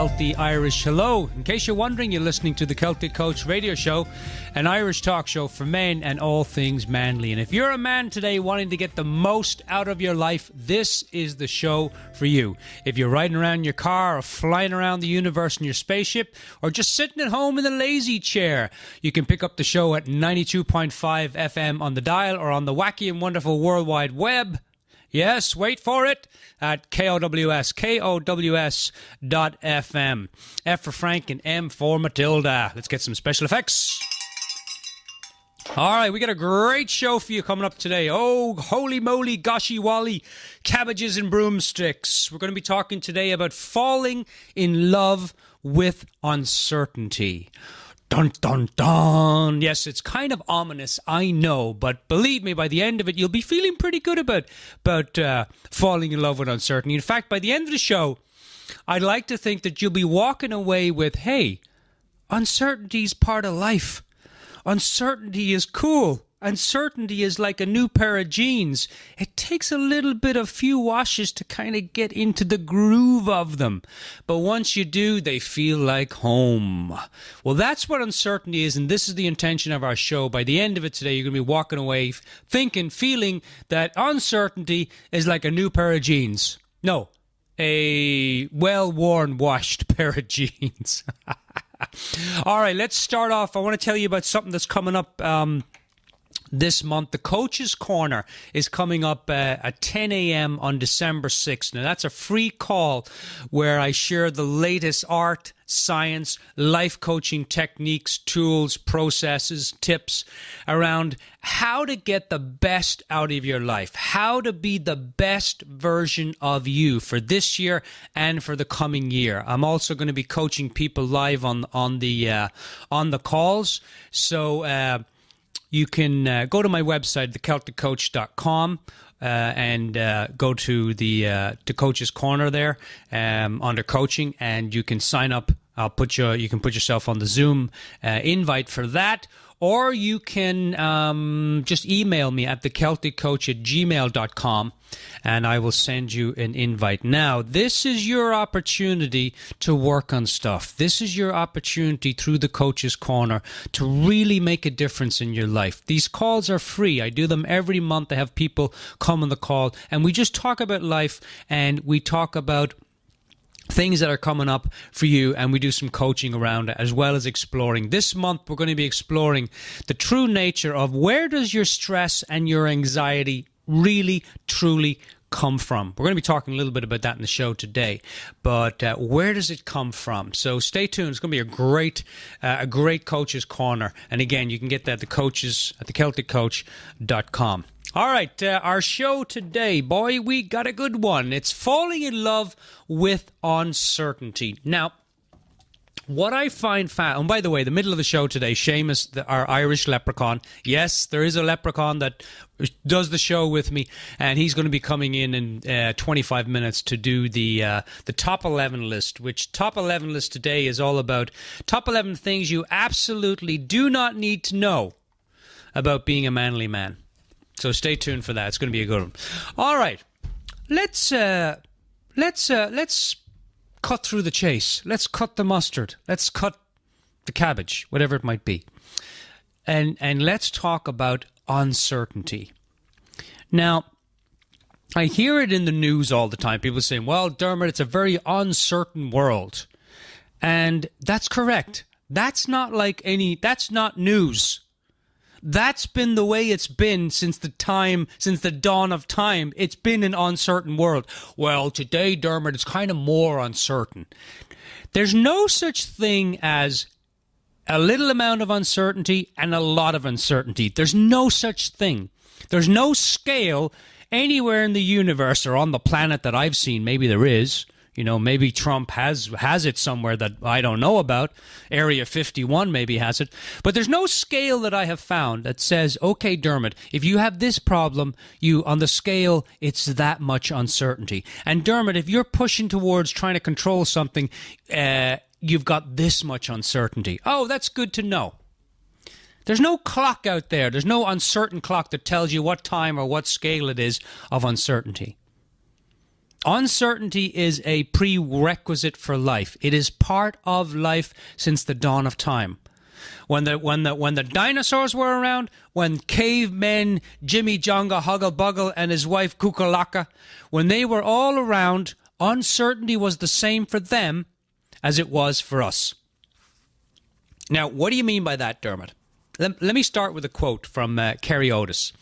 healthy Irish hello. In case you're wondering, you're listening to the Celtic Coach radio show, an Irish talk show for men and all things manly. And if you're a man today wanting to get the most out of your life, this is the show for you. If you're riding around in your car or flying around the universe in your spaceship or just sitting at home in the lazy chair, you can pick up the show at 92.5 FM on the dial or on the wacky and wonderful World Wide Web. Yes, wait for it, at KOWS, KOWS.FM. F for Frank and M for Matilda. Let's get some special effects. All right, we got a great show for you coming up today. Oh, holy moly, goshy wally, cabbages and broomsticks. We're going to be talking today about falling in love with uncertainty. Dun, dun, dun. Yes, it's kind of ominous, I know, but believe me, by the end of it, you'll be feeling pretty good about falling in love with uncertainty. In fact, by the end of the show, I'd like to think that you'll be walking away with, hey, uncertainty's part of life. Uncertainty is cool. Uncertainty is like a new pair of jeans. It takes a little bit of few washes to kind of get into the groove of them. But once you do, they feel like home. Well, that's what uncertainty is, and this is the intention of our show. By the end of it today, you're going to be walking away thinking, feeling that uncertainty is like a new pair of jeans. No, a well-worn, washed pair of jeans. All right, let's start off. I want to tell you about something that's coming up this month. The Coach's Corner is coming up at 10 a.m. on December 6th. Now, that's a free call where I share the latest art, science, life coaching techniques, tools, processes, tips around how to get the best out of your life, how to be the best version of you for this year and for the coming year. I'm also going to be coaching people live on the calls. So, you can go to my website, thecelticcoach.com, and go to the Coach's Corner there under coaching, and you can sign up. You can put yourself on the Zoom invite for that, or you can just email me at thecelticcoach@gmail.com, and I will send you an invite. Now, this is your opportunity to work on stuff. This is your opportunity through the Coach's Corner to really make a difference in your life. These calls are free. I do them every month. I have people come on the call, and we just talk about life, and we talk about things that are coming up for you, and we do some coaching around it as well as exploring. This month, we're going to be exploring the true nature of where does your stress and your anxiety really, truly come from. We're going to be talking a little bit about that in the show today, but where does it come from? So stay tuned. It's going to be a great Coach's Corner. And again, you can get that at thecelticcoach.com. All right, our show today, boy, we got a good one. It's falling in love with uncertainty. Now, what I find and by the way, the middle of the show today, Seamus, our Irish leprechaun. Yes, there is a leprechaun that does the show with me, and he's going to be coming in 25 minutes to do the top 11 list, which top 11 list today is all about top 11 things you absolutely do not need to know about being a manly man. So stay tuned for that. It's going to be a good one. All right, let's cut through the chase. Let's cut the mustard. Let's cut the cabbage, whatever it might be, and let's talk about uncertainty. Now, I hear it in the news all the time. People saying, "Well, Dermot, it's a very uncertain world," and that's correct. That's not that's not news. That's been the way it's been since the dawn of time. It's been an uncertain world. Well, today, Dermot, it's kind of more uncertain. There's no such thing as a little amount of uncertainty and a lot of uncertainty. There's no such thing. There's no scale anywhere in the universe or on the planet that I've seen. Maybe there is. You know, maybe Trump has it somewhere that I don't know about. Area 51 maybe has it. But there's no scale that I have found that says, okay, Dermot, if you have this problem, on the scale, it's that much uncertainty. And Dermot, if you're pushing towards trying to control something, you've got this much uncertainty. Oh, that's good to know. There's no clock out there. There's no uncertain clock that tells you what time or what scale it is of uncertainty. Uncertainty is a prerequisite for life. It is part of life since the dawn of time. When the dinosaurs were around, when cavemen Jimmy Jonga Huggle Buggle and his wife Kukulaka, when they were all around, uncertainty was the same for them as it was for us. Now, what do you mean by that, Dermot? Let me start with a quote from Kerry Otis.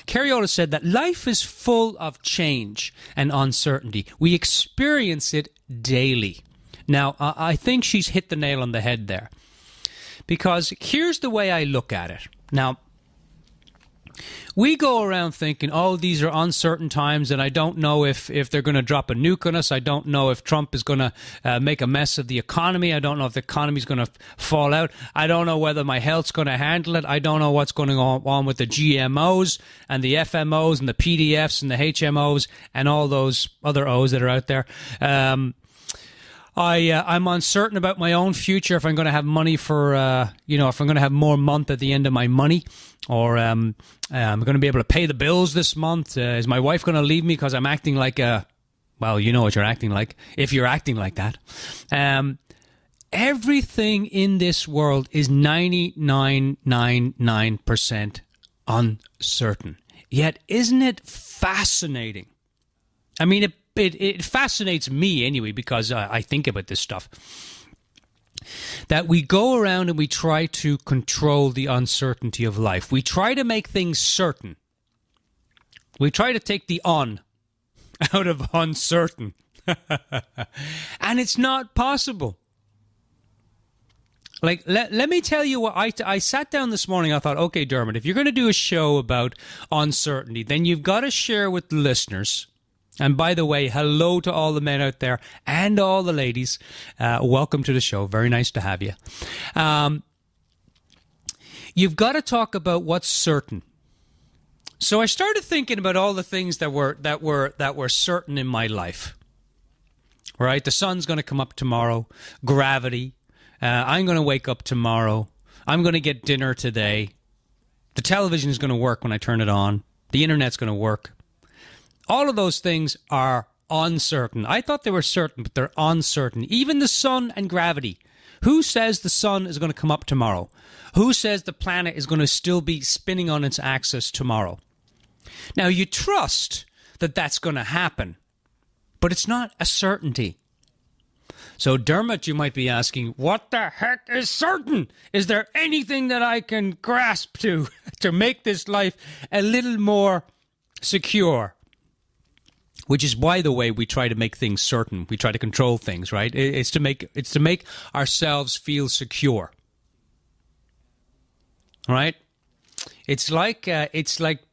Kerry Otis said that life is full of change and uncertainty. We experience it daily. Now, I think she's hit the nail on the head there. Because here's the way I look at it. Now, we go around thinking, oh, these are uncertain times, and I don't know if they're going to drop a nuke on us. I don't know if Trump is going to make a mess of the economy. I don't know if the economy is going to fall out. I don't know whether my health's going to handle it. I don't know what's going on with the GMOs and the FMOs and the PDFs and the HMOs and all those other O's that are out there. I'm uncertain about my own future, if I'm going to have money for, if I'm going to have more month at the end of my money, or I'm going to be able to pay the bills this month. Is my wife going to leave me because I'm acting like well, you know what you're acting like, if you're acting like that. Everything in this world is 99.99% uncertain. Yet, isn't it fascinating? I mean, it fascinates me anyway, because I think about this stuff, that we go around and we try to control the uncertainty of life. We try to make things certain. We try to take the on out of uncertain. And it's not possible. Like, let me tell you what, I sat down this morning, I thought, okay, Dermot, if you're going to do a show about uncertainty, then you've got to share with the listeners. And by the way, hello to all the men out there and all the ladies. Welcome to the show. Very nice to have you. You've got to talk about what's certain. So I started thinking about all the things that were certain in my life. Right? The sun's going to come up tomorrow. Gravity. I'm going to wake up tomorrow. I'm going to get dinner today. The television is going to work when I turn it on. The internet's going to work. All of those things are uncertain. I thought they were certain, but they're uncertain. Even the sun and gravity. Who says the sun is going to come up tomorrow? Who says the planet is going to still be spinning on its axis tomorrow? Now, you trust that that's going to happen, but it's not a certainty. So, Dermot, you might be asking, what the heck is certain? Is there anything that I can grasp to make this life a little more secure? Which is why, the way we try to make things certain, we try to control things, right? It's to make ourselves feel secure, right? It's like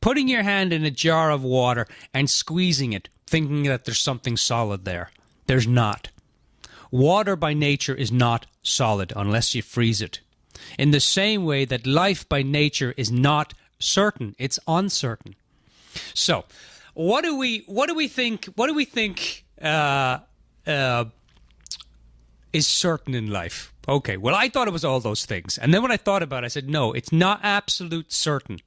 putting your hand in a jar of water and squeezing it, thinking that there's something solid there. There's not. Water by nature is not solid unless you freeze it. In the same way that life by nature is not certain, it's uncertain. So, what do we think is certain in life? Okay, well, I thought it was all those things. And then when I thought about it, I said, no, it's not absolute certain.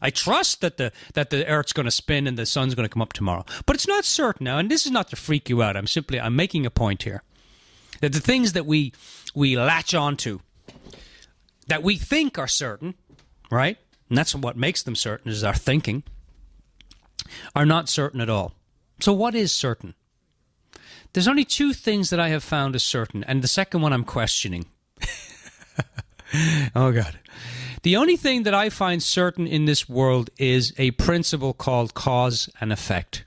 I trust that the Earth's going to spin and the sun's going to come up tomorrow. But it's not certain now, and this is not to freak you out. I'm making a point here. That the things that we latch onto, that we think are certain, right? And that's what makes them certain, is our thinking, are not certain at all. So what is certain? There's only two things that I have found as certain, and the second one I'm questioning. Oh, God. The only thing that I find certain in this world is a principle called cause and effect.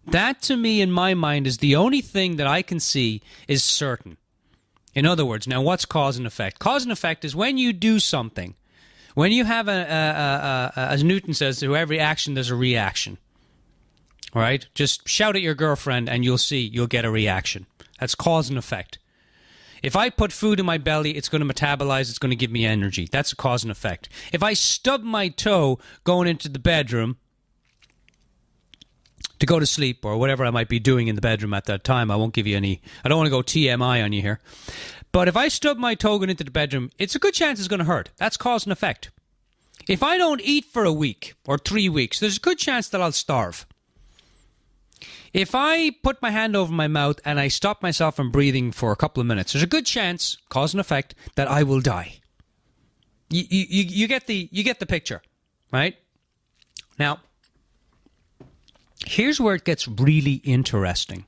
That, to me, in my mind, is the only thing that I can see is certain. In other words, now what's cause and effect? Cause and effect is when you do something. When you have, as Newton says, to every action there's a reaction. Right? Just shout at your girlfriend and you'll get a reaction. That's cause and effect. If I put food in my belly, it's going to metabolize, it's going to give me energy. That's a cause and effect. If I stub my toe going into the bedroom to go to sleep or whatever I might be doing in the bedroom at that time, I don't want to go TMI on you here. But if I stub my toe going into the bedroom, it's a good chance it's going to hurt. That's cause and effect. If I don't eat for a week or 3 weeks, there's a good chance that I'll starve. If I put my hand over my mouth and I stop myself from breathing for a couple of minutes, there's a good chance, cause and effect, that I will die. You get the picture, right? Now, here's where it gets really interesting.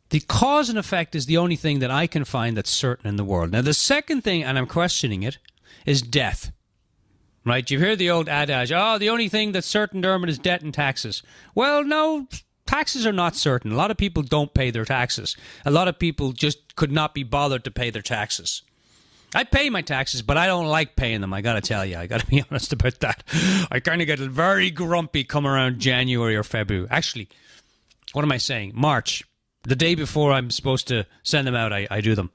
The cause and effect is the only thing that I can find that's certain in the world. Now, the second thing, and I'm questioning it, is death. Right? You hear the old adage, the only thing that's certain, Dermot, is debt and taxes. Well, no, taxes are not certain. A lot of people don't pay their taxes. A lot of people just could not be bothered to pay their taxes. I pay my taxes, but I don't like paying them, I got to tell you. I got to be honest about that. I kind of get very grumpy come around January or February. Actually, what am I saying? March. The day before I'm supposed to send them out, I do them.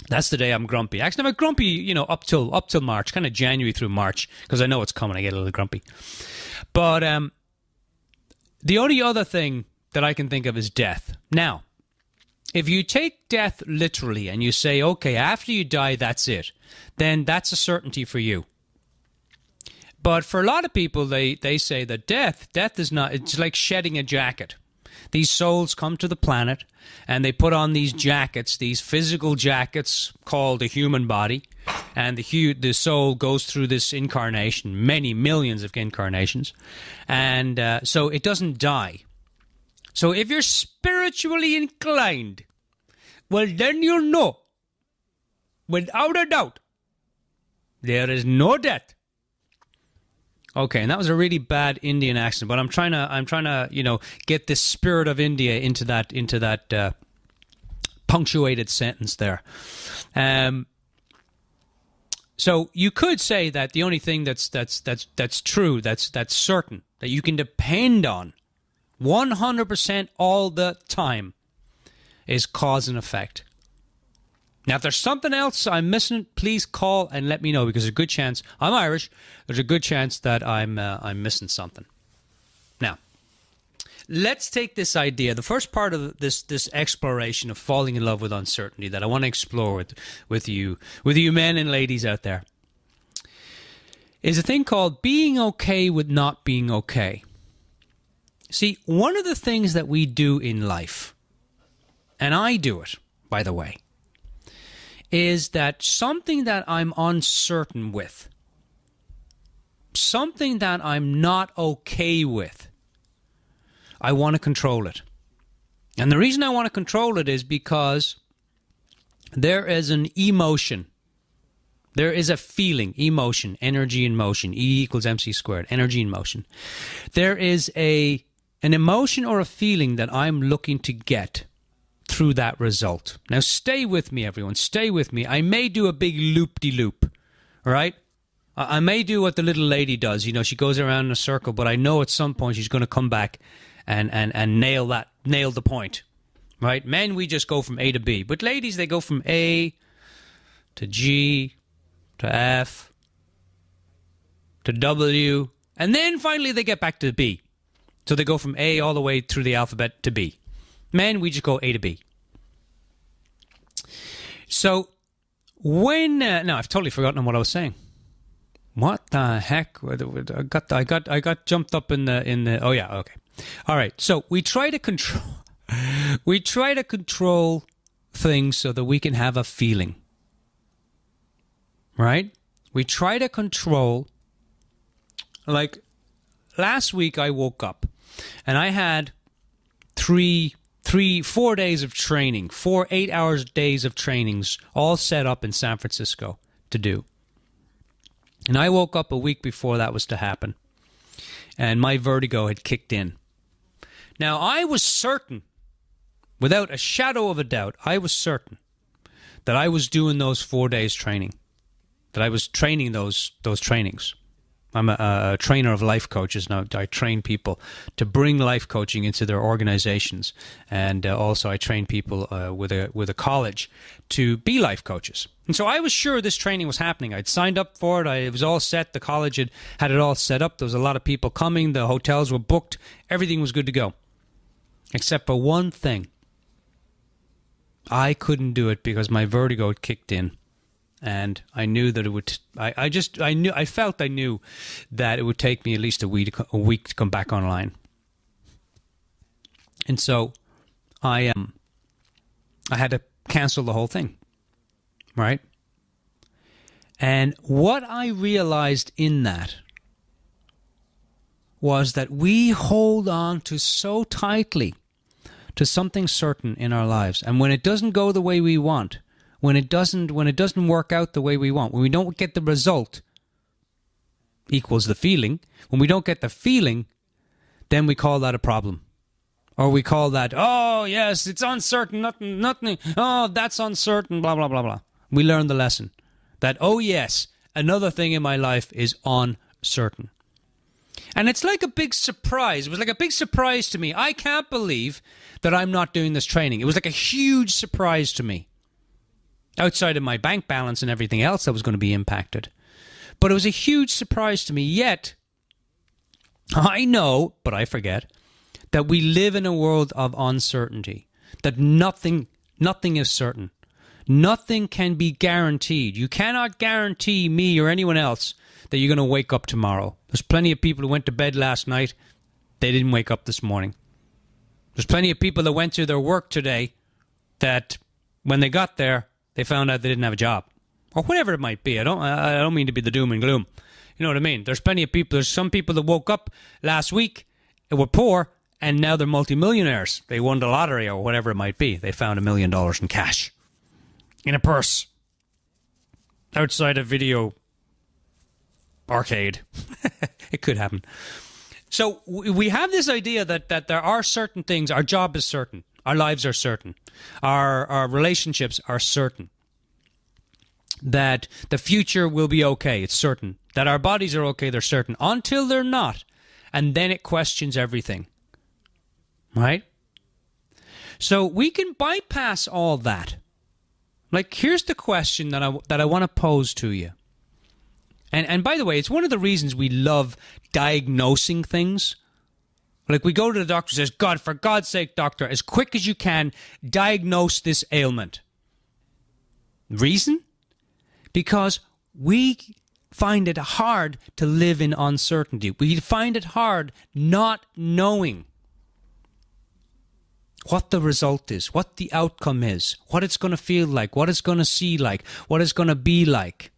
That's the day I'm grumpy. Actually, I'm grumpy, up till March, kind of January through March, because I know it's coming. I get a little grumpy. But the only other thing that I can think of is death. Now, if you take death literally and you say, okay, after you die, that's it, then that's a certainty for you. But for a lot of people, they say that death is not, it's like shedding a jacket. These souls come to the planet and they put on these jackets, these physical jackets called a human body. And the soul goes through this incarnation, many millions of incarnations. And so it doesn't die. So if you're spiritually inclined, well, then you'll know, without a doubt, there is no death. Okay, and that was a really bad Indian accent, but I'm trying to, get the spirit of India into that punctuated sentence there. So you could say that the only thing that's true, that's certain, that you can depend on 100% all the time, is cause and effect. Now, if there's something else I'm missing, please call and let me know, because there's a good chance, I'm Irish, there's a good chance that I'm missing something. Now, let's take this idea, the first part of this exploration of falling in love with uncertainty that I want to explore with you men and ladies out there, is a thing called being okay with not being okay. See, one of the things that we do in life, and I do it, by the way, is that something that I'm uncertain with, something that I'm not okay with, I want to control it. And the reason I want to control it is because there is an emotion. There is a feeling, emotion, energy in motion, E equals MC squared, energy in motion. There is an emotion or a feeling that I'm looking to get through that result. Now, stay with me, everyone. Stay with me. I may do a big loop-de-loop, all right? I may do what the little lady does. She goes around in a circle, but I know at some point she's going to come back and nail the point, right? Men, we just go from A to B. But ladies, they go from A to G to F to W, and then finally they get back to B. So they go from A all the way through the alphabet to B. Men, we just go A to B. So when no, I've totally forgotten what I was saying. What the heck? I got jumped up in the. Oh yeah, okay, all right. So we try to control things so that we can have a feeling, right? We try to control. Like last week, I woke up and I had 4 days of training, 4 8-hour days of trainings, all set up in San Francisco to do. And I woke up a week before that was to happen. And my vertigo had kicked in. Now, I was certain, without a shadow of a doubt, I was certain that I was doing those 4 days training, that I was training those trainings. I'm a trainer of life coaches now. I train people to bring life coaching into their organizations, and also I train people with a college to be life coaches. And so I was sure this training was happening. I'd signed up for it. It was all set. The college had it all set up. There was a lot of people coming. The hotels were booked. Everything was good to go, except for one thing. I couldn't do it because my vertigo had kicked in. And I knew that it would. I felt I knew that it would take me at least a week to come back online. And so I had to cancel the whole thing, right? And what I realized in that was that we hold on to so tightly to something certain in our lives. And when it doesn't go the way we want, when it doesn't work out the way we want, when we don't get the result equals the feeling, when we don't get the feeling, then we call that a problem. Or we call that, oh, yes, it's uncertain, nothing, oh, that's uncertain, blah, blah, blah, blah. We learn the lesson that, oh, yes, another thing in my life is uncertain. And it's like a big surprise. It was like a big surprise to me. I can't believe that I'm not doing this training. It was like a huge surprise to me. Outside of my bank balance and everything else that was going to be impacted. But it was a huge surprise to me. Yet, I know, but I forget, that we live in a world of uncertainty. That nothing is certain. Nothing can be guaranteed. You cannot guarantee me or anyone else that you're going to wake up tomorrow. There's plenty of people who went to bed last night. They didn't wake up this morning. There's plenty of people that went to their work today that when they got there, they found out they didn't have a job. Or whatever it might be. I don't mean to be the doom and gloom. You know what I mean? There's plenty of people. There's some people that woke up last week and were poor, and now they're multimillionaires. They won the lottery or whatever it might be. They found $1 million in cash in a purse outside a video arcade. It could happen. So we have this idea that there are certain things. Our job is certain. Our lives are certain. Our relationships are certain. That the future will be okay. It's certain. That our bodies are okay. They're certain. Until they're not. And then it questions everything. Right? So we can bypass all that. Like, here's the question that I want to pose to you. And by the way, it's one of the reasons we love diagnosing things. Like, we go to the doctor and says, God, for God's sake, doctor, as quick as you can, diagnose this ailment. Reason? Because we find it hard to live in uncertainty. We find it hard not knowing what the result is, what the outcome is, what it's going to feel like, what it's going to see like, what it's going to be like.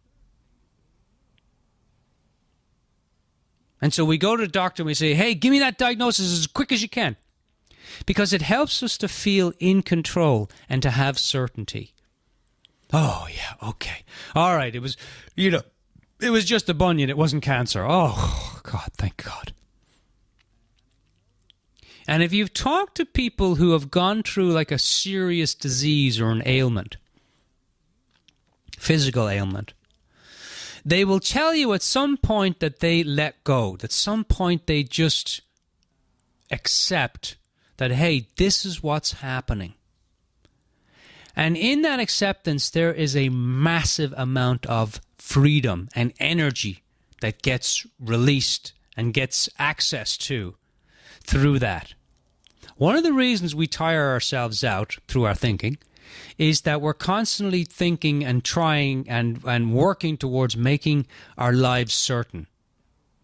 And so we go to the doctor and we say, hey, give me that diagnosis as quick as you can. Because it helps us to feel in control and to have certainty. Oh, yeah, okay. All right, it was just a bunion. It wasn't cancer. Oh, God, thank God. And if you've talked to people who have gone through like a serious disease or an ailment, physical ailment, they will tell you at some point that they let go, that at some point they just accept that, hey, this is what's happening. And in that acceptance, there is a massive amount of freedom and energy that gets released and gets access to through that. One of the reasons we tire ourselves out through our thinking is that we're constantly thinking and trying and working towards making our lives certain.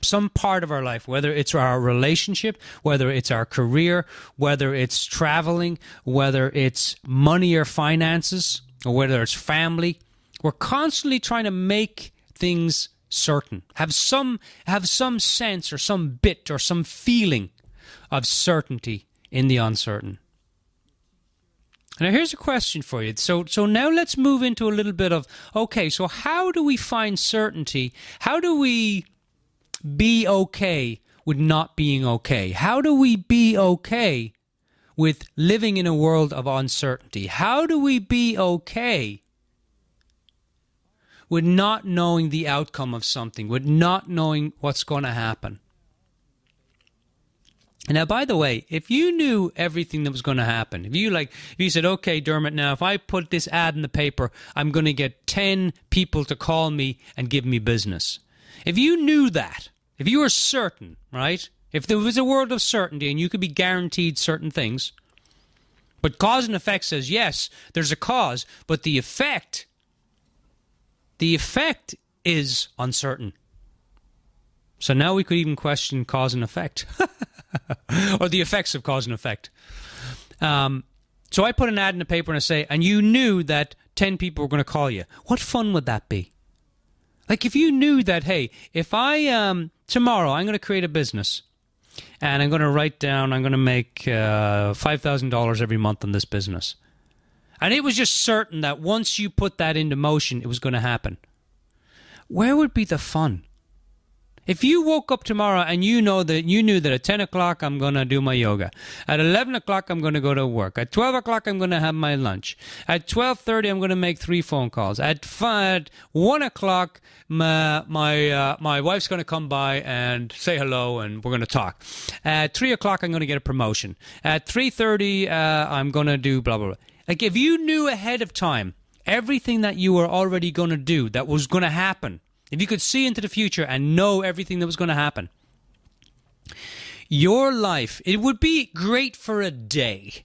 Some part of our life, whether it's our relationship, whether it's our career, whether it's traveling, whether it's money or finances, or whether it's family, we're constantly trying to make things certain. Have some sense or some bit or some feeling of certainty in the uncertain. Now here's a question for you. So now let's move into a little bit of, okay, so how do we find certainty? How do we be okay with not being okay? How do we be okay with living in a world of uncertainty? How do we be okay with not knowing the outcome of something, with not knowing what's going to happen? Now, by the way, if you knew everything that was going to happen, if you said, okay, Dermot, now if I put this ad in the paper, I'm going to get 10 people to call me and give me business. If you knew that, if you were certain, right? If there was a world of certainty and you could be guaranteed certain things, but cause and effect says, yes, there's a cause, but the effect is uncertain. So now we could even question cause and effect. Or the effects of cause and effect. So I put an ad in the paper and I say, and you knew that 10 people were going to call you. What fun would that be? Like if you knew that, hey, if I, tomorrow I'm going to create a business and I'm going to write down, I'm going to make $5,000 every month on this business. And it was just certain that once you put that into motion, it was going to happen. Where would be the fun? If you woke up tomorrow and you knew that at 10 o'clock I'm going to do my yoga. At 11 o'clock I'm going to go to work. At 12 o'clock I'm going to have my lunch. At 12:30 I'm going to make 3 phone calls. At 1 o'clock my wife's going to come by and say hello and we're going to talk. At 3 o'clock I'm going to get a promotion. At 3:30 I'm going to do blah, blah, blah. Like if you knew ahead of time everything that you were already going to do that was going to happen, if you could see into the future and know everything that was going to happen, your life, it would be great for a day.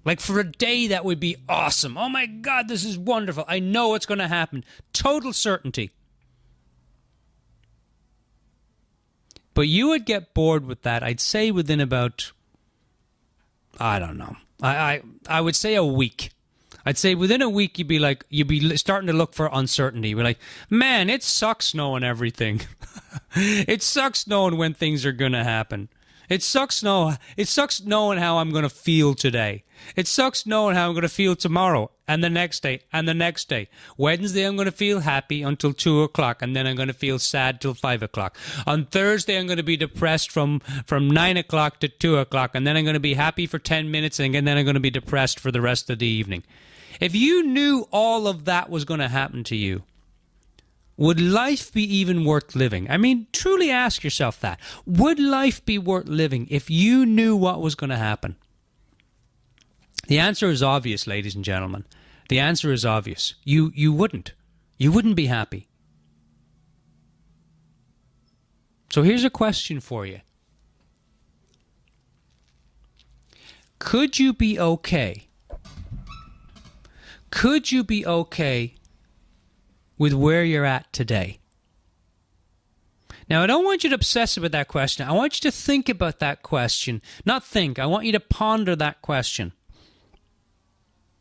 Like for a day, that would be awesome. Oh my God, this is wonderful. I know what's going to happen. Total certainty. But you would get bored with that, I'd say within about, I don't know. I would say a week. I'd say within a week you'd be starting to look for uncertainty. You'd be like, man, it sucks knowing everything. It sucks knowing when things are going to happen. It sucks knowing how I'm going to feel today. It sucks knowing how I'm going to feel tomorrow and the next day and the next day. Wednesday I'm going to feel happy until 2 o'clock and then I'm going to feel sad till 5 o'clock. On Thursday I'm going to be depressed from 9 o'clock to 2 o'clock and then I'm going to be happy for 10 minutes and then I'm going to be depressed for the rest of the evening. If you knew all of that was going to happen to you, would life be even worth living? I mean, truly ask yourself that. Would life be worth living if you knew what was going to happen? The answer is obvious, ladies and gentlemen. The answer is obvious. You wouldn't. You wouldn't be happy. So here's a question for you. Could you be okay? Could you be okay with where you're at today? Now, I don't want you to obsess about that question. I want you to think about that question. Not think. I want you to ponder that question.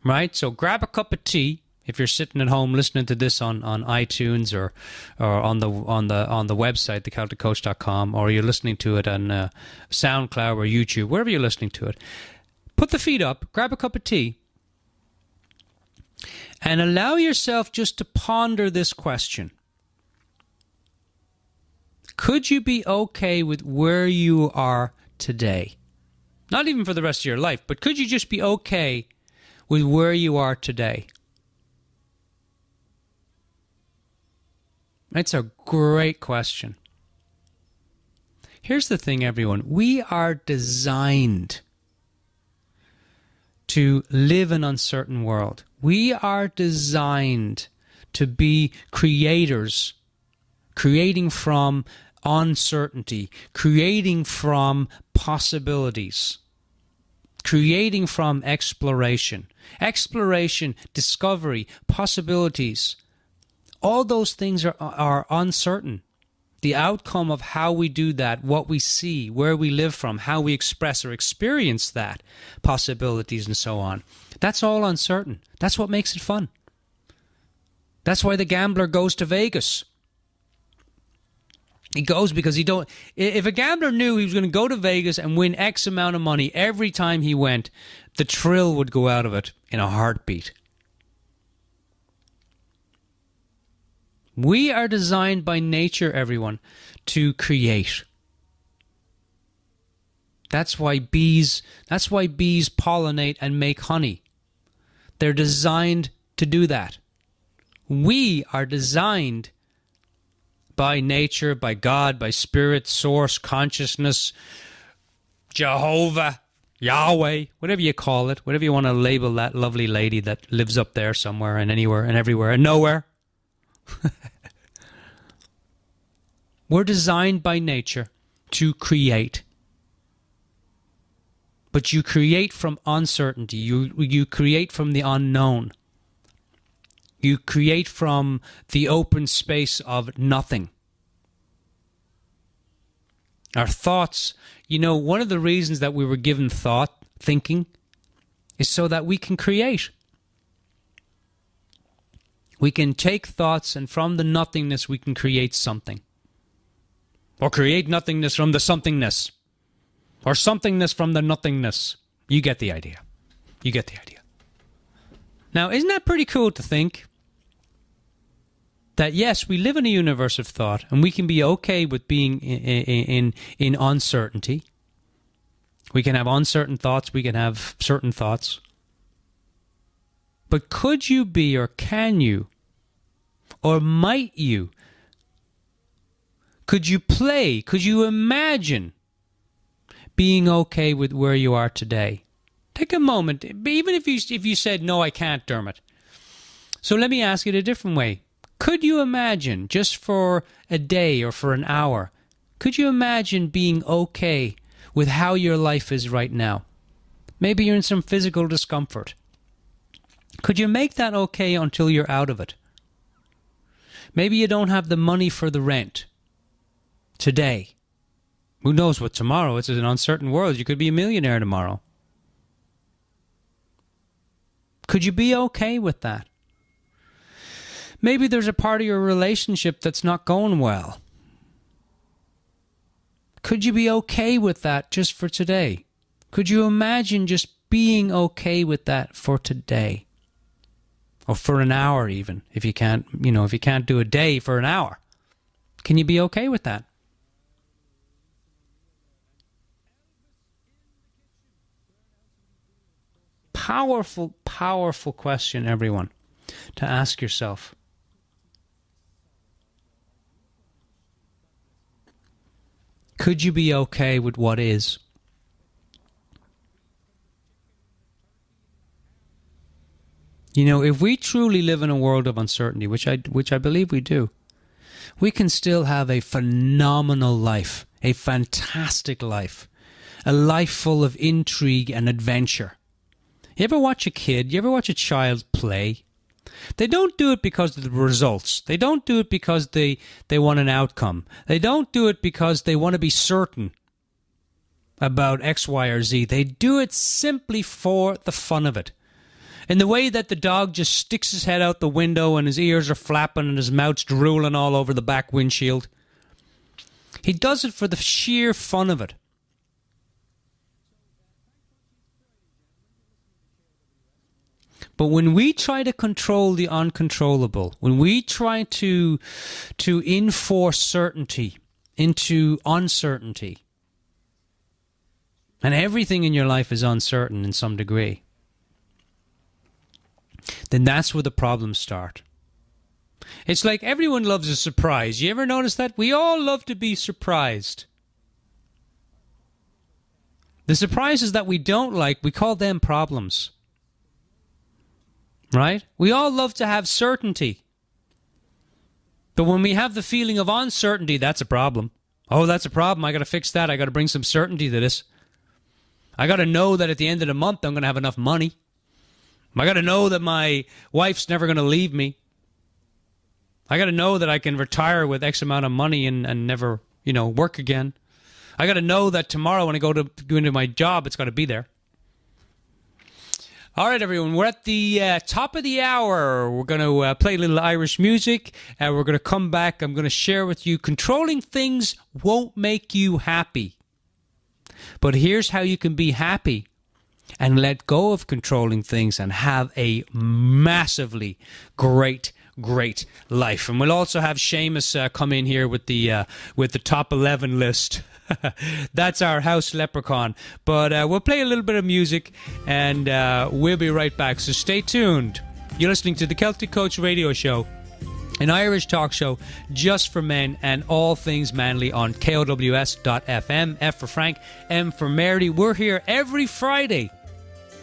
Right? So grab a cup of tea if you're sitting at home listening to this on iTunes or on the website, thecelticcoach.com, or you're listening to it on SoundCloud or YouTube, wherever you're listening to it. Put the feet up, grab a cup of tea, and allow yourself just to ponder this question. Could you be okay with where you are today? Not even for the rest of your life, but could you just be okay with where you are today? It's a great question. Here's the thing, everyone. We are designed to live in an uncertain world. We are designed to be creators, creating from uncertainty, creating from possibilities, creating from exploration. Exploration, discovery, possibilities. All those things are uncertain. The outcome of how we do that, what we see, where we live from, how we express or experience that, possibilities and so on. That's all uncertain. That's what makes it fun. That's why the gambler goes to Vegas. He goes because if a gambler knew he was going to go to Vegas and win X amount of money every time he went, the thrill would go out of it in a heartbeat. We are designed by nature, everyone, to create. That's why bees pollinate and make honey. They're designed to do that. We are designed by nature, by God, by spirit, source, consciousness, Jehovah, Yahweh, whatever you call it, whatever you want to label that lovely lady that lives up there somewhere and anywhere and everywhere and nowhere. We're designed by nature to create. But you create from uncertainty. You create from the unknown. You create from the open space of nothing. Our thoughts, one of the reasons that we were given thinking, is so that we can create. We can take thoughts, and from the nothingness we can create something. Or create nothingness from the somethingness. Or somethingness from the nothingness. You get the idea. You get the idea. Now, isn't that pretty cool to think that, yes, we live in a universe of thought, and we can be okay with being in uncertainty. We can have uncertain thoughts. We can have certain thoughts. But could you be, or can you, or might you, could you play, could you imagine being okay with where you are today? Take a moment, even if you said, no, I can't, Dermot. So let me ask it a different way. Could you imagine, just for a day or for an hour, could you imagine being okay with how your life is right now? Maybe you're in some physical discomfort. Could you make that okay until you're out of it? Maybe you don't have the money for the rent today. Who knows what tomorrow? It's an uncertain world. You could be a millionaire tomorrow. Could you be okay with that? Maybe there's a part of your relationship that's not going well. Could you be okay with that just for today? Could you imagine just being okay with that for today? Or for an hour even, if you can't, if you can't do a day, for an hour. Can you be okay with that? Powerful, powerful question, everyone, to ask yourself. Could you be okay with what is? If we truly live in a world of uncertainty, which I believe we do, we can still have a phenomenal life, a fantastic life, a life full of intrigue and adventure. You ever watch a kid, you ever watch a child play? They don't do it because of the results. They don't do it because they want an outcome. They don't do it because they want to be certain about X, Y, or Z. They do it simply for the fun of it. In the way that the dog just sticks his head out the window and his ears are flapping and his mouth's drooling all over the back windshield. He does it for the sheer fun of it. But when we try to control the uncontrollable, when we try to enforce certainty into uncertainty, and everything in your life is uncertain in some degree, then that's where the problems start. It's like everyone loves a surprise. You ever notice that? We all love to be surprised. The surprises that we don't like, we call them problems. Right? We all love to have certainty. But when we have the feeling of uncertainty, that's a problem. Oh, that's a problem. I got to fix that. I got to bring some certainty to this. I got to know that at the end of the month, I'm going to have enough money. I got to know that my wife's never going to leave me. I got to know that I can retire with X amount of money and never, work again. I got to know that tomorrow when I go into my job, it's got to be there. All right, everyone, we're at the top of the hour. We're going to play a little Irish music, and we're going to come back. I'm going to share with you, controlling things won't make you happy. But here's how you can be happy and let go of controlling things and have a massively great life. And we'll also have Seamus come in here with the top 11 list. That's our house leprechaun. But we'll play a little bit of music, and we'll be right back. So stay tuned. You're listening to the Celtic Coach Radio Show, an Irish talk show just for men and all things manly on KOWS.FM. F for Frank, M for Mary. We're here every Friday.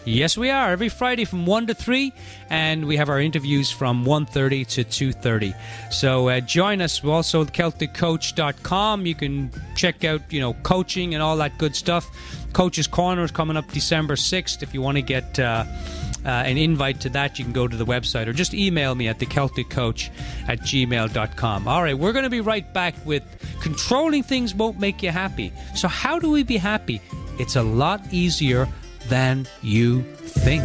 Yes, we are. Every Friday from 1 to 3, and we have our interviews from 1:30 to 2:30. So join us. We're also at CelticCoach.com. You can check out, coaching and all that good stuff. Coach's Corner is coming up December 6th. If you want to get an invite to that, you can go to the website or just email me at thecelticcoach@gmail.com. All right, we're going to be right back with controlling things won't make you happy. So how do we be happy? It's a lot easier than you think.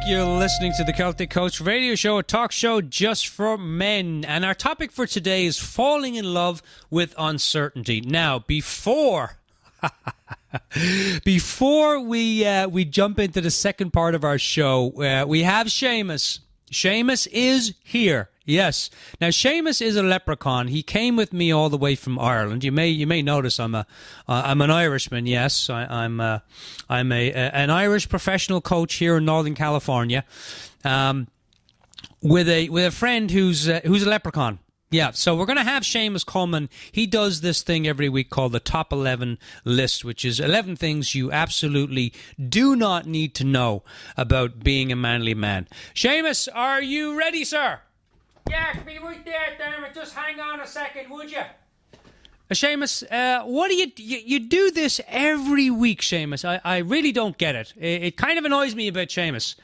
You're listening to the Celtic Coach Radio Show, a talk show just for men. And our topic for today is falling in love with uncertainty. Now, before we jump into the second part of our show, we have Seamus. Seamus is here. Yes. Now, Seamus is a leprechaun. He came with me all the way from Ireland. You may notice I'm an Irishman. Yes, I'm an Irish professional coach here in Northern California, with a friend who's a leprechaun. Yeah, so we're going to have Seamus come, and he does this thing every week called the Top 11 List, which is 11 things you absolutely do not need to know about being a manly man. Seamus, are you ready, sir? Yeah, be right there, Dermot. Just hang on a second, would you? Seamus, what do you do this every week, Seamus? I really don't get it. It kind of annoys me a bit, Seamus.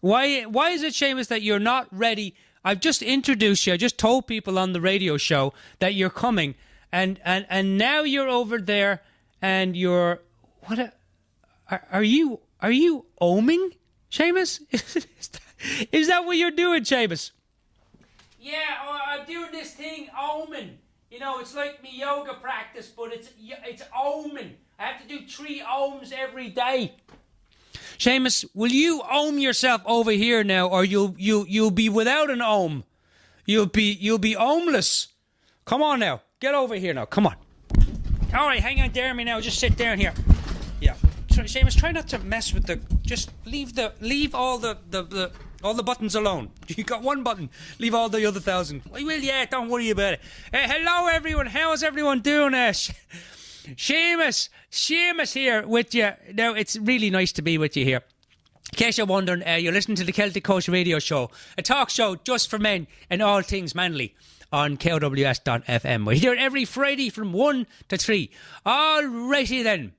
Why is it, Seamus, that you're not ready? I've just introduced you. I just told people on the radio show that you're coming, and now you're over there, and you're are you oming, Seamus? Is that what you're doing, Seamus? Yeah, I'm doing this thing, oming. You know, it's like me yoga practice, but it's oming. I have to do 3 ohms every day. Seamus, will you ohm yourself over here now, or you'll be without an ohm? You'll be ohmless. Come on now, get over here now. Come on. All right, hang on, Jeremy. Now, just sit down here. Yeah, Seamus, try not to mess with the. Just leave all the buttons alone. You got one button. Leave all the other 1,000. I will, yeah. Don't worry about it. Hello, everyone. How's everyone doing? Seamus here with you. Now, it's really nice to be with you here. In case you're wondering, you're listening to the Celtic Coach Radio Show, a talk show just for men and all things manly on KOWS.FM. We're here every Friday from 1 to 3. All righty then.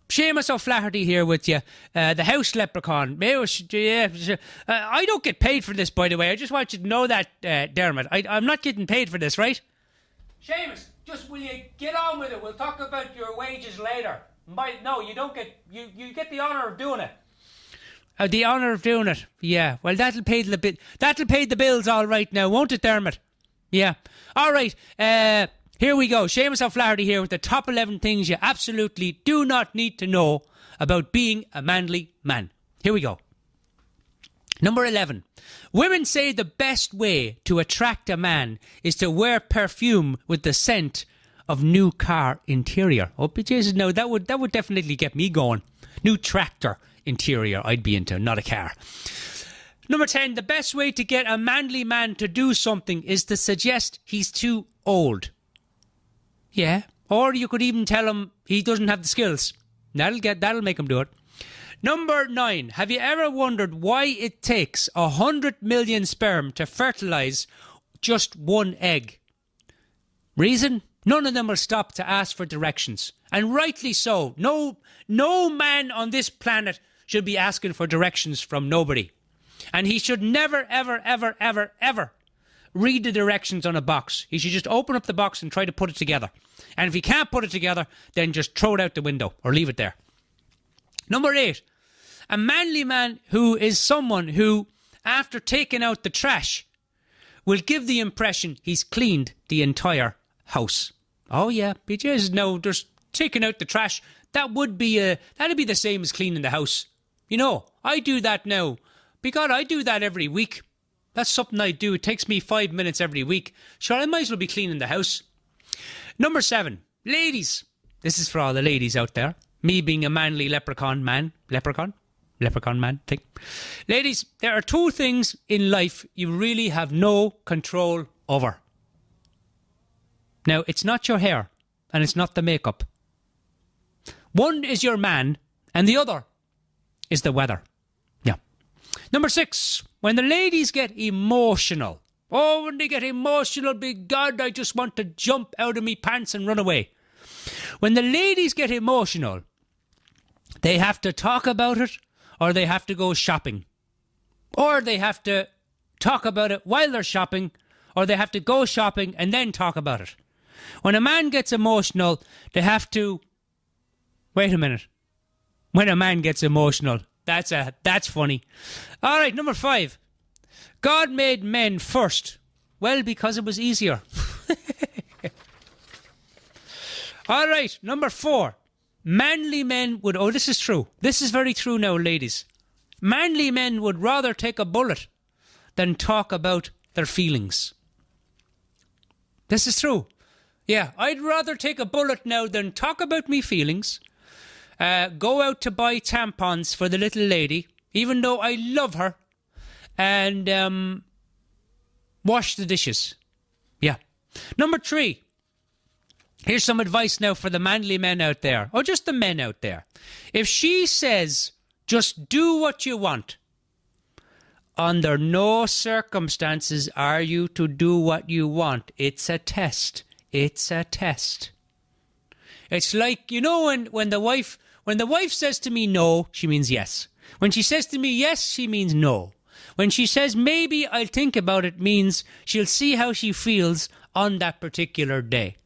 Seamus O'Flaherty here with you, the house leprechaun. I don't get paid for this, by the way. I just want you to know that, Dermot. I'm not getting paid for this, right? Seamus, just will you get on with it? We'll talk about your wages later. No, you don't get. You get the honour of doing it. The honour of doing it. Yeah. Well, that'll pay the bit. That'll pay the bills, all right. Now, won't it, Dermot? Yeah. All right. Here we go. Seamus O'Flaherty here with the top 11 things you absolutely do not need to know about being a manly man. Here we go. Number 11. Women say the best way to attract a man is to wear perfume with the scent of new car interior. Oh, Jesus, no, that would definitely get me going. New tractor interior I'd be into, not a car. Number 10. The best way to get a manly man to do something is to suggest he's too old. Yeah, or you could even tell him he doesn't have the skills. That'll make him do it. Number 9. Have you ever wondered why it takes 100 million sperm to fertilise just one egg? Reason? None of them will stop to ask for directions. And rightly so. No man on this planet should be asking for directions from nobody. And he should never, ever, ever, ever, ever read the directions on a box. He should just open up the box and try to put it together. And if he can't put it together, then just throw it out the window or leave it there. Number 8. A manly man who is someone who, after taking out the trash, will give the impression he's cleaned the entire house. Oh yeah, because now there's taking out the trash. that'd be the same as cleaning the house. You know, I do that now. Because I do that every week. That's something I do. It takes me 5 minutes every week. Sure, I might as well be cleaning the house. Number 7. Ladies. This is for all the ladies out there. Me being a manly leprechaun man. Leprechaun man thing. Ladies, there are 2 things in life you really have no control over. Now, it's not your hair. And it's not the makeup. One is your man. And the other is the weather. Yeah. Number 6. When the ladies get emotional. Oh, when they get emotional, big God, I just want to jump out of me pants and run away. When the ladies get emotional, they have to talk about it, or they have to go shopping. Or they have to talk about it while they're shopping, or they have to go shopping and then talk about it. When a man gets emotional, they have to... Wait a minute. When a man gets emotional, that's funny. All right, number 5. God made men first. Well, because it was easier. All right, number 4. Manly men would... Oh, this is true. This is very true now, ladies. Manly men would rather take a bullet than talk about their feelings. This is true. Yeah, I'd rather take a bullet now than talk about me feelings. Go out to buy tampons for the little lady, even though I love her, and wash the dishes. Yeah. Number 3. Here's some advice now for the manly men out there, or just the men out there. If she says, just do what you want, under no circumstances are you to do what you want. It's a test. It's a test. It's like, you know, when the wife says to me no, she means yes. When she says to me yes, she means no. When she says maybe I'll think about it, means she'll see how she feels on that particular day.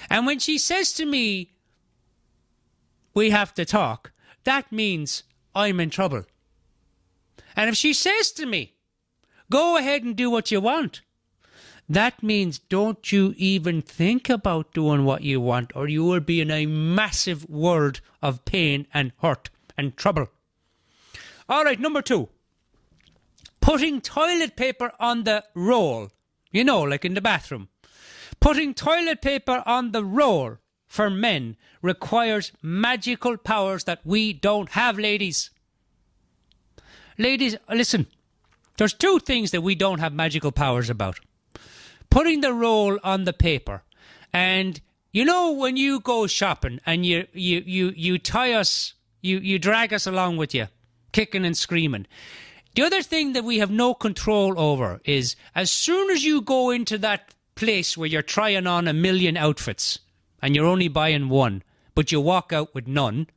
And when she says to me, we have to talk, that means I'm in trouble. And if she says to me, go ahead and do what you want, that means don't you even think about doing what you want, or you will be in a massive world of pain and hurt and trouble. All right, number 2. Putting toilet paper on the roll. You know, like in the bathroom. Putting toilet paper on the roll for men requires magical powers that we don't have, ladies. Ladies, listen. There's 2 things that we don't have magical powers about. Putting the roll on the paper. And you know when you go shopping and you tie us, you drag us along with you, kicking and screaming. The other thing that we have no control over is as soon as you go into that place where you're trying on 1,000,000 outfits and you're only buying one, but you walk out with none,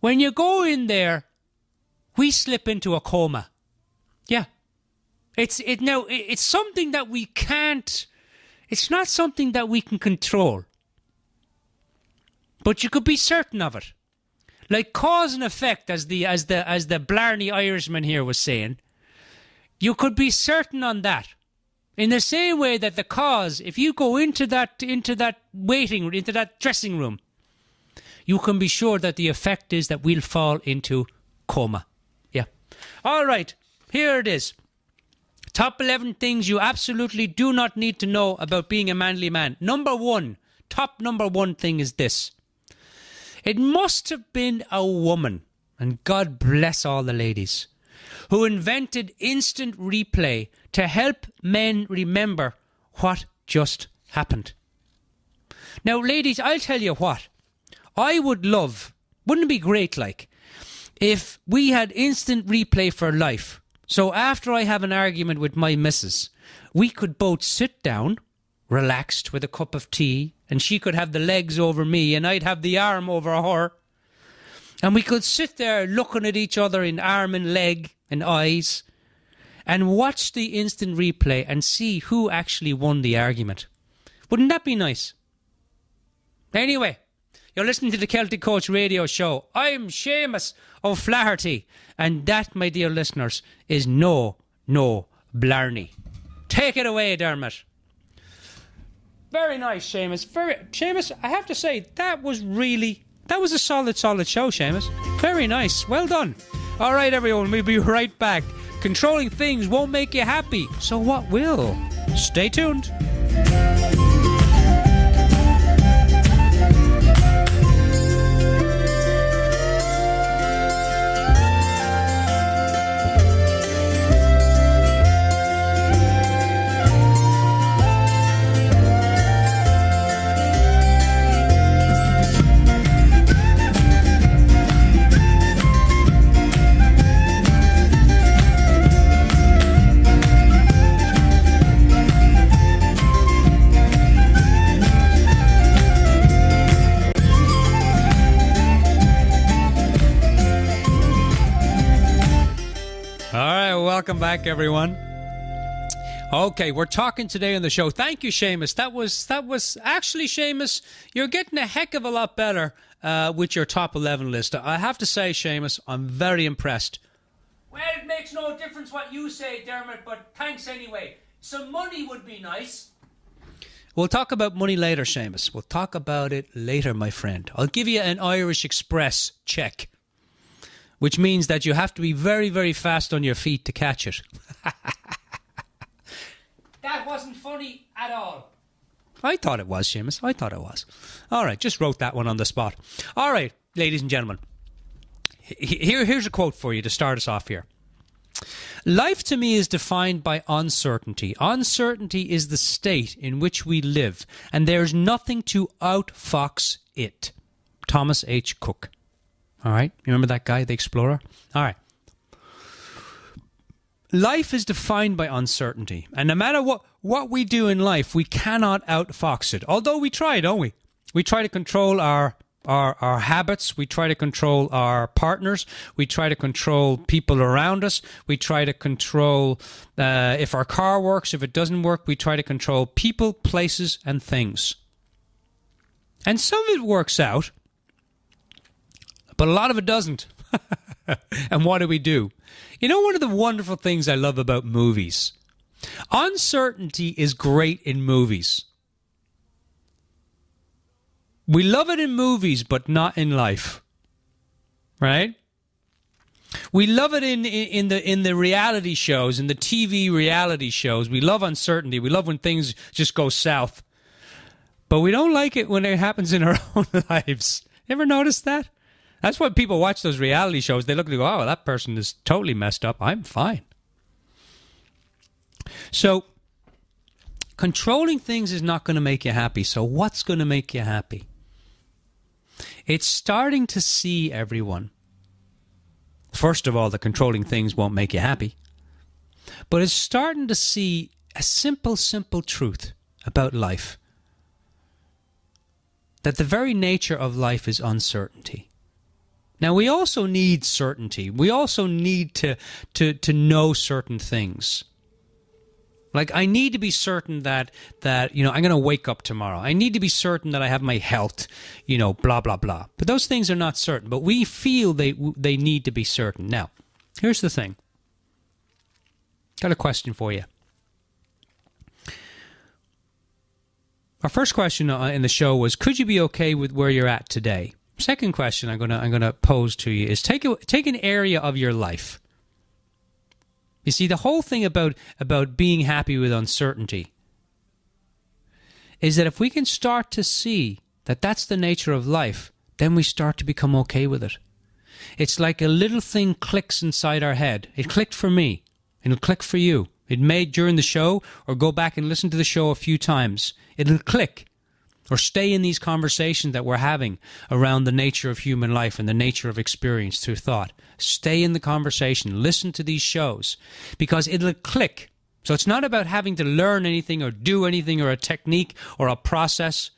when you go in there, we slip into a coma. Yeah. It's something that we can't... It's not something that we can control. But you could be certain of it. Like cause and effect, as the Blarney Irishman here was saying. You could be certain on that. In the same way that the cause, if you go into that waiting room, into that dressing room, you can be sure that the effect is that we'll fall into coma. Yeah. All right. Here it is. Top 11 things you absolutely do not need to know about being a manly man. Number 1. Top number 1 thing is this. It must have been a woman, and God bless all the ladies, who invented instant replay to help men remember what just happened. Now, ladies, I'll tell you what. I would love, wouldn't it be great, like, if we had instant replay for life? So after I have an argument with my missus, we could both sit down, relaxed with a cup of tea, and she could have the legs over me and I'd have the arm over her. And we could sit there looking at each other in arm and leg and eyes and watch the instant replay and see who actually won the argument. Wouldn't that be nice? Anyway, you're listening to the Celtic Coach radio show. I'm Seamus O'Flaherty, and that, my dear listeners, is No Blarney. Take it away, Dermot. Very nice, Seamus. Seamus, I have to say, that was really That was a solid show, Seamus. Very nice. Well done. All right, everyone. We'll be right back. Controlling things won't make you happy. So what will? Stay tuned. Welcome back, everyone. Okay, we're talking today on the show. Thank you, Seamus. That was actually, Seamus, you're getting a heck of a lot better with your top 11 list. I have to say, Seamus, I'm very impressed. Well, it makes no difference what you say, Dermot, but thanks anyway. Some money would be nice. We'll talk about money later, Seamus. We'll talk about it later, my friend. I'll give you an Irish Express check, which means that you have to be very, very fast on your feet to catch it. That wasn't funny at all. I thought it was, Seamus. I thought it was. All right, just wrote that one on the spot. All right, ladies and gentlemen. Here's a quote for you to start us off here. Life to me is defined by uncertainty. Uncertainty is the state in which we live, and there's nothing to outfox it. Thomas H. Cook. All right, you remember that guy, the explorer? All right. Life is defined by uncertainty, and no matter what we do in life, we cannot outfox it. Although we try, don't we? We try to control our habits. We try to control our partners. We try to control people around us. We try to control if our car works. If it doesn't work, we try to control people, places, and things. And some of it works out, but a lot of it doesn't. And what do? You know, one of the wonderful things I love about movies, uncertainty is great in movies. We love it in movies, but not in life, right? We love it in the reality shows, in the TV reality shows. We love uncertainty. We love when things just go south, but we don't like it when it happens in our own lives. Ever notice that? That's why people watch those reality shows. They look and go, oh, that person is totally messed up. I'm fine. So, controlling things is not going to make you happy. So what's going to make you happy? It's starting to see, everyone. First of all, the controlling things won't make you happy. But it's starting to see a simple truth about life. That the very nature of life is uncertainty. Now, we also need certainty. We also need to know certain things. Like, I need to be certain that I'm going to wake up tomorrow. I need to be certain that I have my health, blah, blah, blah. But those things are not certain. But we feel they need to be certain. Now, here's the thing. Got a question for you. Our first question in the show was, could you be okay with where you're at today? Second question I'm gonna pose to you is take an area of your life. You see, the whole thing about being happy with uncertainty is that if we can start to see that that's the nature of life, then we start to become okay with it. It's like a little thing clicks inside our head. It clicked for me. It'll click for you. It may during the show, or go back and listen to the show a few times. It'll click. Or stay in these conversations that we're having around the nature of human life and the nature of experience through thought. Stay in the conversation. Listen to these shows because it'll click. So it's not about having to learn anything or do anything or a technique or a process.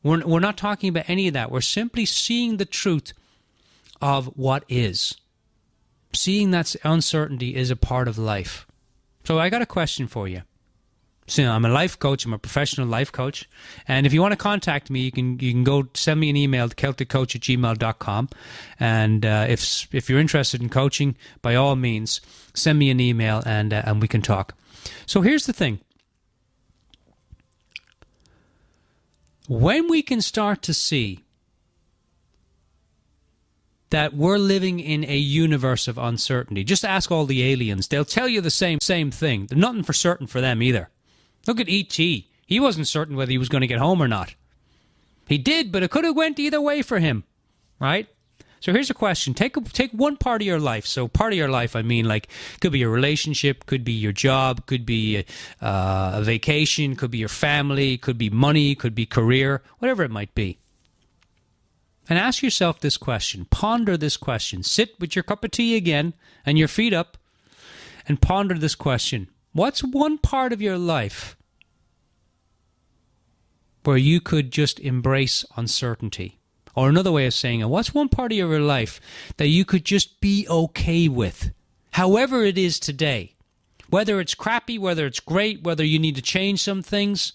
We're not talking about any of that. We're simply seeing the truth of what is. Seeing that uncertainty is a part of life. So I got a question for you. So, I'm a life coach. I'm a professional life coach. And if you want to contact me, you can go send me an email to celticcoach@gmail.com. And if you're interested in coaching, by all means, send me an email and we can talk. So here's the thing. When we can start to see that we're living in a universe of uncertainty. Just ask all the aliens. They'll tell you the same thing. There's nothing for certain for them either. Look at E.T. He wasn't certain whether he was going to get home or not. He did, but it could have went either way for him, right? So here's a question. Take one part of your life. So part of your life, I mean, like, could be your relationship, could be your job, could be a vacation, could be your family, could be money, could be career, whatever it might be. And ask yourself this question. Ponder this question. Sit with your cup of tea again and your feet up and ponder this question. What's one part of your life where you could just embrace uncertainty? Or another way of saying it, what's one part of your life that you could just be okay with, however it is today? Whether it's crappy, whether it's great, whether you need to change some things.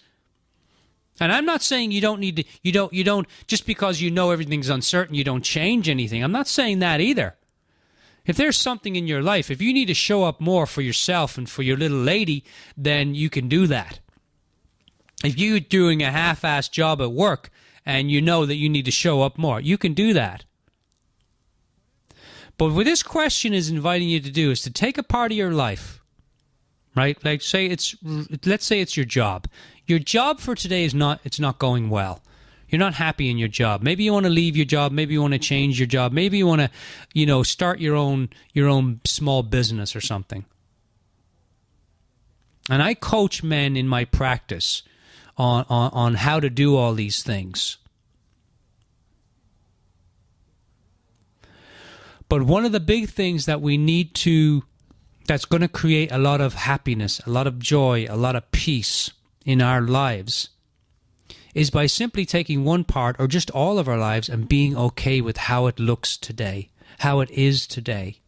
And I'm not saying you don't need to, you don't, just because you know everything's uncertain, you don't change anything. I'm not saying that either. If there's something in your life, if you need to show up more for yourself and for your little lady, then you can do that. If you're doing a half-assed job at work and you know that you need to show up more, you can do that. But what this question is inviting you to do is to take a part of your life, right? Like let's say it's your job. Your job for today is not going well. You're not happy in your job. Maybe you want to leave your job. Maybe you want to change your job. Maybe you want to, start your own small business or something. And I coach men in my practice on how to do all these things. But one of the big things that we need to, that's going to create a lot of happiness, a lot of joy, a lot of peace in our lives, is by simply taking one part or just all of our lives and being okay with how it looks today, how it is today.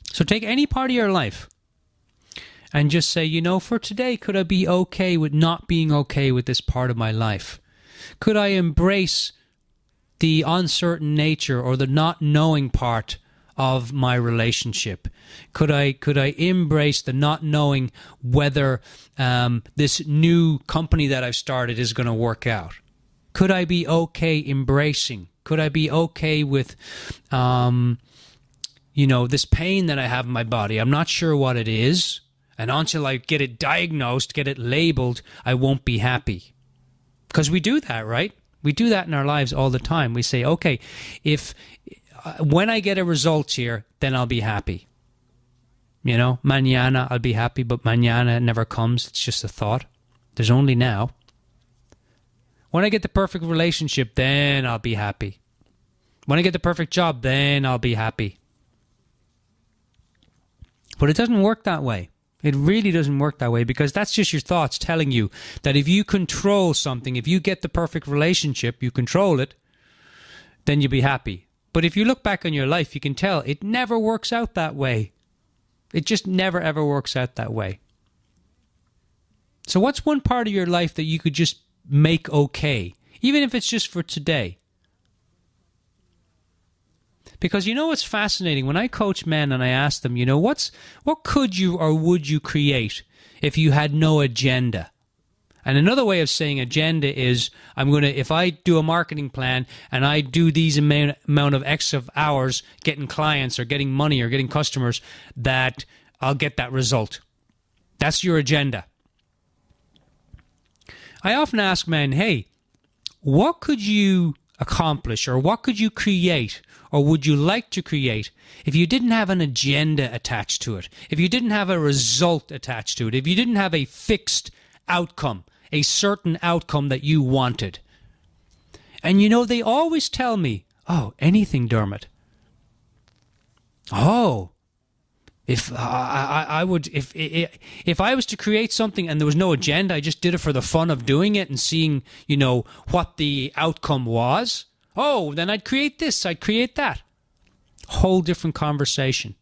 So take any part of your life and just say, for today, could I be okay with not being okay with this part of my life? Could I embrace the uncertain nature or the not knowing part of my relationship? Could I embrace the not knowing whether this new company that I've started is going to work out? Could I be okay embracing? Could I be okay with, this pain that I have in my body? I'm not sure what it is. And until I get it diagnosed, get it labeled, I won't be happy. Because we do that, right? We do that in our lives all the time. We say, okay, when I get a result here, then I'll be happy. Mañana I'll be happy, but mañana never comes. It's just a thought. There's only now. When I get the perfect relationship, then I'll be happy. When I get the perfect job, then I'll be happy. But it doesn't work that way. It really doesn't work that way, because that's just your thoughts telling you that if you control something, if you get the perfect relationship, you control it, then you'll be happy. But if you look back on your life, you can tell it never works out that way. It just never, ever works out that way. So what's one part of your life that you could just make okay, even if it's just for today? Because what's fascinating? When I coach men and I ask them, what could you or would you create if you had no agenda? And another way of saying agenda is, if I do a marketing plan and I do these amount of X of hours getting clients or getting money or getting customers, that I'll get that result. That's your agenda. I often ask men, hey, what could you accomplish, or what could you create, or would you like to create if you didn't have an agenda attached to it, if you didn't have a result attached to it, if you didn't have a fixed outcome, a certain outcome that you wanted? And they always tell me, oh, anything, Dermot. Oh, if I was to create something and there was no agenda, I just did it for the fun of doing it and seeing, what the outcome was. Oh, then I'd create this, I'd create that. Whole different conversation.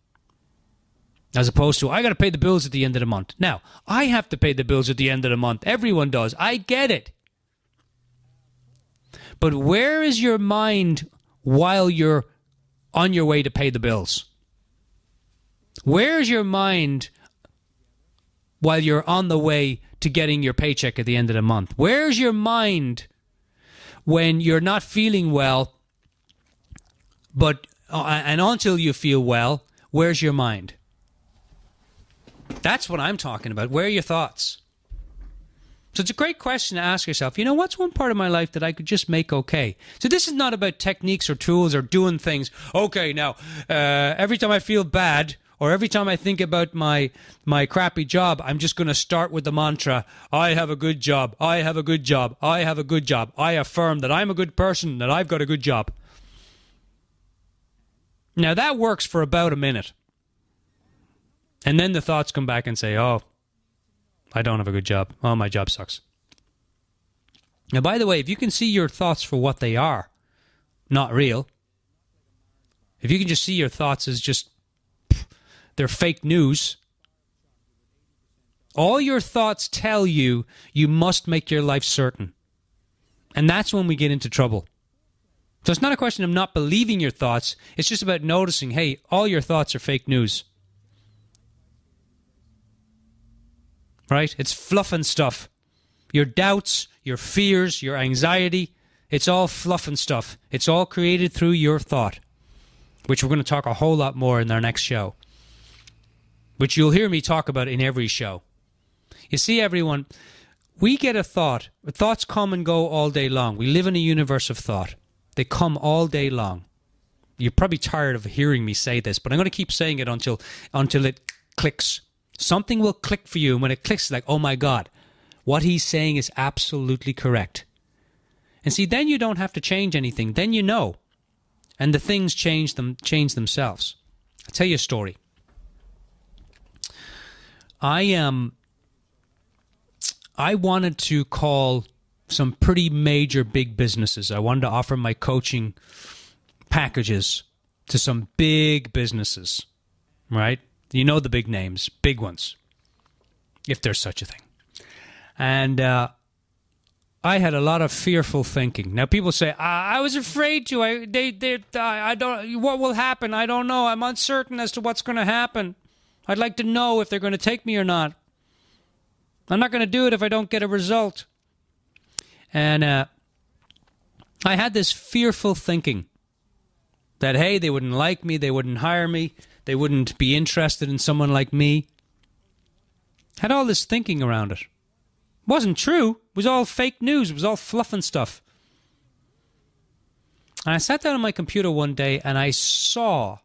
As opposed to, I got to pay the bills at the end of the month. Now, I have to pay the bills at the end of the month. Everyone does. I get it. But where is your mind while you're on your way to pay the bills? Where's your mind while you're on the way to getting your paycheck at the end of the month? Where's your mind when you're not feeling well But and until you feel well, where's your mind? That's what I'm talking about. Where are your thoughts? So it's a great question to ask yourself, what's one part of my life that I could just make okay? So this is not about techniques or tools or doing things. Okay, now, every time I feel bad or every time I think about my crappy job, I'm just going to start with the mantra, I have a good job, I have a good job, I have a good job. I affirm that I'm a good person, that I've got a good job. Now that works for about a minute. And then the thoughts come back and say, oh, I don't have a good job. Oh, my job sucks. Now, by the way, if you can see your thoughts for what they are, not real, if you can just see your thoughts as just, they're fake news, all your thoughts tell you, you must make your life certain. And that's when we get into trouble. So it's not a question of not believing your thoughts. It's just about noticing, hey, all your thoughts are fake news. Right? It's fluff and stuff. Your doubts, your fears, your anxiety, it's all fluff and stuff. It's all created through your thought, which we're going to talk a whole lot more in our next show, which you'll hear me talk about in every show. You see, everyone, we get a thought. Thoughts come and go all day long. We live in a universe of thought. They come all day long. You're probably tired of hearing me say this, but I'm going to keep saying it until it clicks. Something will click for you, and when it clicks, it's like, oh my God, what he's saying is absolutely correct. And see, then you don't have to change anything. Then you know. And the things change themselves. I'll tell you a story. I wanted to call some pretty major big businesses. I wanted to offer my coaching packages to some big businesses, right? You know the big names, big ones, if there's such a thing. And I had a lot of fearful thinking. Now people say, I was afraid to. I don't. What will happen? I don't know. I'm uncertain as to what's going to happen. I'd like to know if they're going to take me or not. I'm not going to do it if I don't get a result. And I had this fearful thinking that, hey, they wouldn't like me, they wouldn't hire me, they wouldn't be interested in someone like me. Had all this thinking around it. Wasn't true. It was all fake news. It was all fluff and stuff. And I sat down on my computer one day and I saw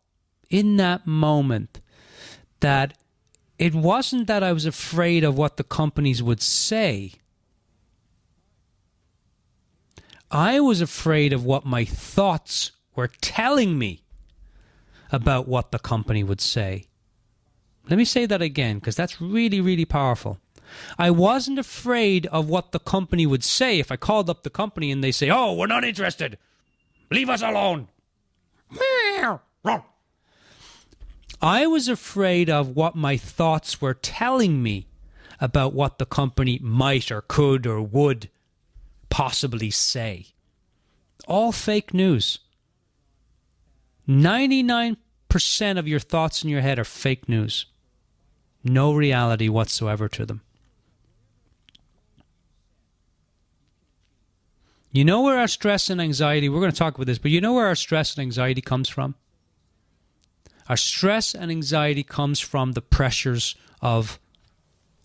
in that moment that it wasn't that I was afraid of what the companies would say. I was afraid of what my thoughts were telling me about what the company would say. Let me say that again, because that's really, really powerful. I wasn't afraid of what the company would say if I called up the company and they say, oh, we're not interested. Leave us alone. I was afraid of what my thoughts were telling me about what the company might or could or would possibly say. All fake news. 99% of your thoughts in your head are fake news. No reality whatsoever to them. You know where our stress and anxiety, we're going to talk about this, but you know where our stress and anxiety comes from? Our stress and anxiety comes from the pressures of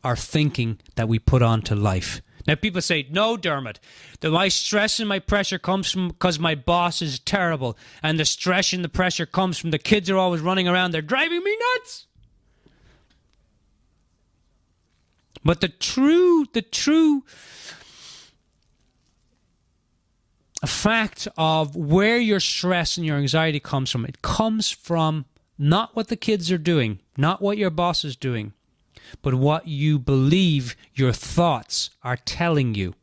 our thinking that we put onto life. Now people say, no, Dermot, my stress and my pressure comes from because my boss is terrible, and the stress and the pressure comes from the kids are always running around, they're driving me nuts. But the true fact of where your stress and your anxiety comes from, it comes from not what the kids are doing, not what your boss is doing, but what you believe your thoughts are telling you.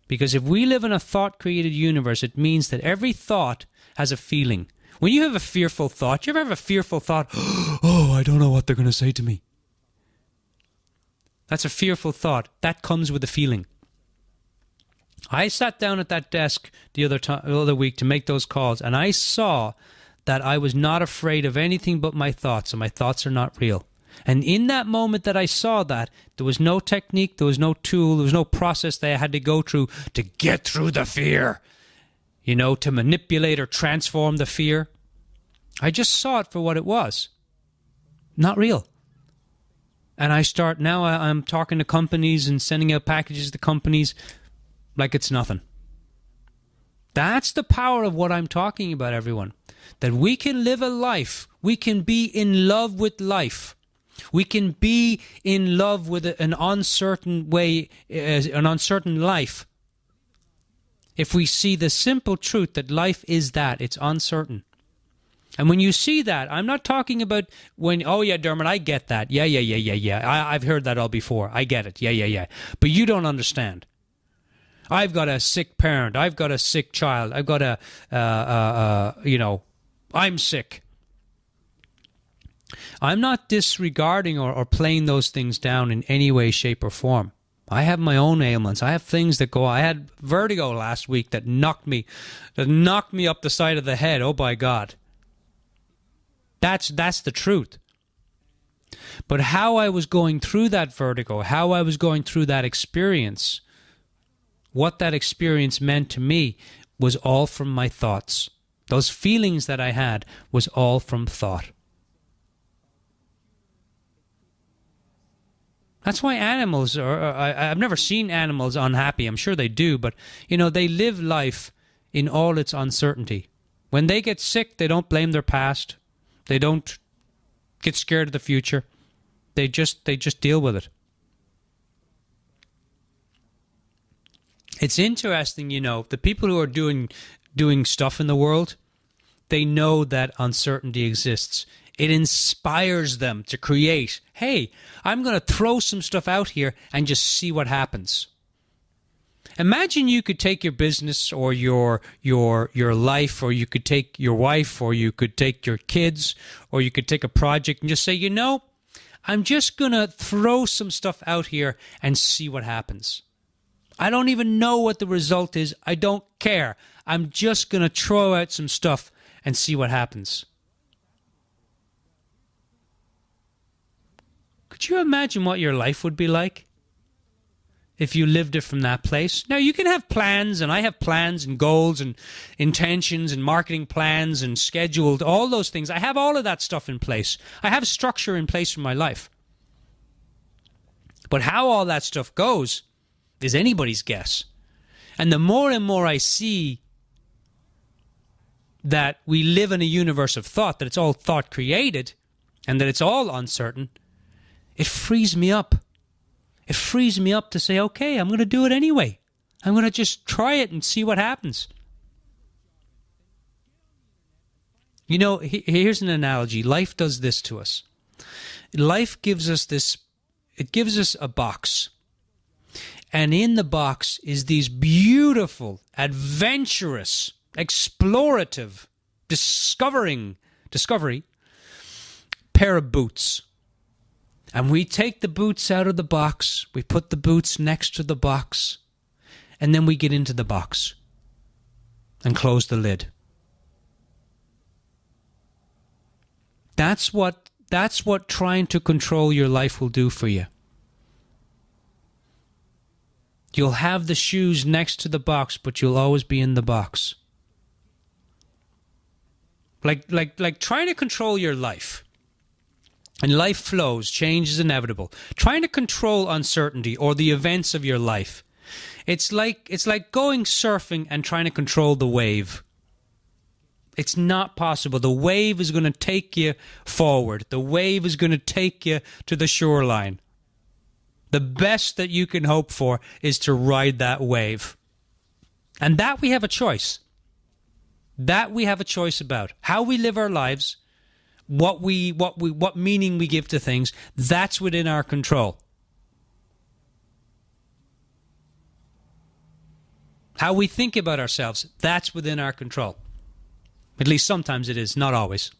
Because if we live in a thought-created universe, it means that every thought has a feeling. When you have a fearful thought, you ever have a fearful thought, oh, I don't know what they're going to say to me. That's a fearful thought. That comes with a feeling. I sat down at that desk the other week to make those calls, and I saw that I was not afraid of anything but my thoughts, and my thoughts are not real. And in that moment that I saw that, there was no technique, there was no tool, there was no process that I had to go through to get through the fear, to manipulate or transform the fear. I just saw it for what it was. Not real. And I'm talking to companies and sending out packages to companies like it's nothing. That's the power of what I'm talking about, everyone. That we can live a life. We can be in love with life. We can be in love with an uncertain way, an uncertain life. If we see the simple truth that life is that, it's uncertain. And when you see that, I'm not talking about when, oh yeah, Dermot, I get that. Yeah. I've heard that all before. I get it. Yeah. But you don't understand. I've got a sick parent. I've got a sick child. I've got I'm sick. I'm not disregarding or playing those things down in any way, shape, or form. I have my own ailments. I have things that go. I had vertigo last week that knocked me up the side of the head. Oh my God. That's the truth. But how I was going through that vertigo, how I was going through that experience, what that experience meant to me was all from my thoughts. Those feelings that I had was all from thought. That's why animals I've never seen animals unhappy. I'm sure they do, but they live life in all its uncertainty. When they get sick, they don't blame their past. They don't get scared of the future. They just deal with it. It's interesting, the people who are doing stuff in the world, they know that uncertainty exists. It inspires them to create. Hey, I'm going to throw some stuff out here and just see what happens. Imagine you could take your business or your life, or you could take your wife, or you could take your kids, or you could take a project and just say, I'm just going to throw some stuff out here and see what happens. I don't even know what the result is. I don't care. I'm just going to throw out some stuff and see what happens. Could you imagine what your life would be like if you lived it from that place? Now, you can have plans, and I have plans and goals and intentions and marketing plans and scheduled, all those things. I have all of that stuff in place. I have structure in place for my life. But how all that stuff goes is anybody's guess. And the more and more I see that we live in a universe of thought, that it's all thought created, and that it's all uncertain, it frees me up. It frees me up to say, okay, I'm going to do it anyway. I'm going to just try it and see what happens. Here's an analogy. Life does this to us. Life gives us this, it gives us a box. And in the box is these beautiful, adventurous, explorative, discovery pair of boots. And we take the boots out of the box, we put the boots next to the box, and then we get into the box and close the lid. That's what trying to control your life will do for you. You'll have the shoes next to the box, but you'll always be in the box. Like trying to control your life. And life flows, change is inevitable. Trying to control uncertainty or the events of your life. It's like going surfing and trying to control the wave. It's not possible. The wave is going to take you forward. The wave is going to take you to the shoreline. The best that you can hope for is to ride that wave. And that we have a choice. That we have a choice about. How we live our lives, what meaning we give to things, that's within our control. How we think about ourselves, that's within our control. At least sometimes it is, not always.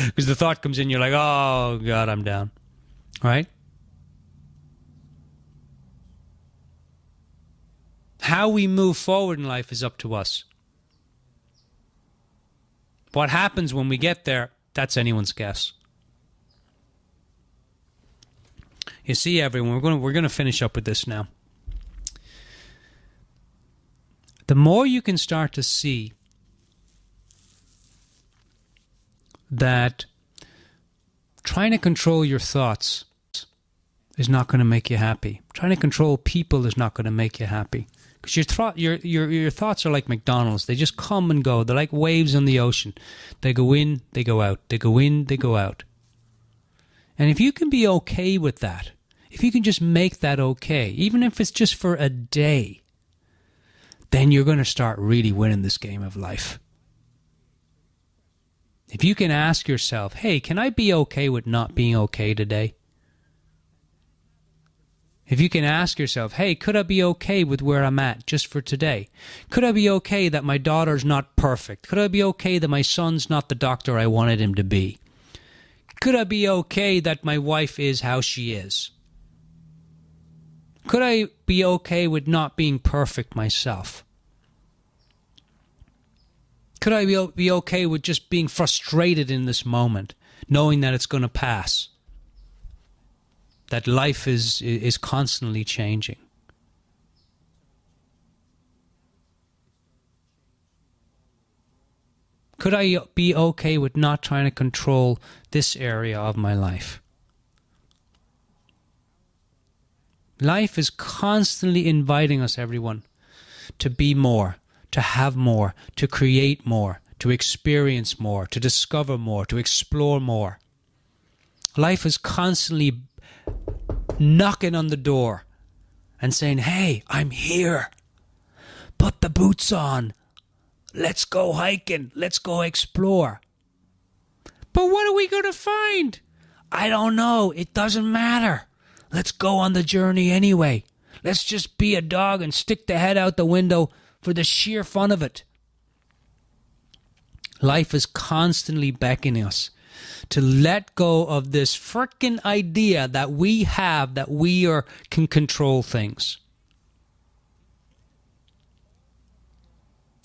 Because the thought comes in, you're like, oh, God, I'm down. Right? How we move forward in life is up to us. What happens when we get there, that's anyone's guess. You see, everyone, we're going to finish up with this now. The more you can start to see that trying to control your thoughts is not going to make you happy. Trying to control people is not going to make you happy. Because your thoughts are like McDonald's. They just come and go. They're like waves on the ocean. They go in, they go out. They go in, they go out. And if you can be okay with that, if you can just make that okay, even if it's just for a day, then you're going to start really winning this game of life. If you can ask yourself, hey, can I be okay with not being okay today? If you can ask yourself, hey, could I be okay with where I'm at just for today? Could I be okay that my daughter's not perfect? Could I be okay that my son's not the doctor I wanted him to be? Could I be okay that my wife is how she is? Could I be okay with not being perfect myself? Could I be okay with just being frustrated in this moment, knowing that it's going to pass? That life is constantly changing. Could I be okay with not trying to control this area of my life? Life is constantly inviting us, everyone, to be more, to have more, to create more, to experience more, to discover more, to explore more. Life is constantly knocking on the door and saying, hey, I'm here. Put the boots on. Let's go hiking. Let's go explore. But what are we going to find? I don't know. It doesn't matter. Let's go on the journey anyway. Let's just be a dog and stick the head out the window for the sheer fun of it. Life is constantly beckoning us to let go of this frickin' idea that we have that we can control things.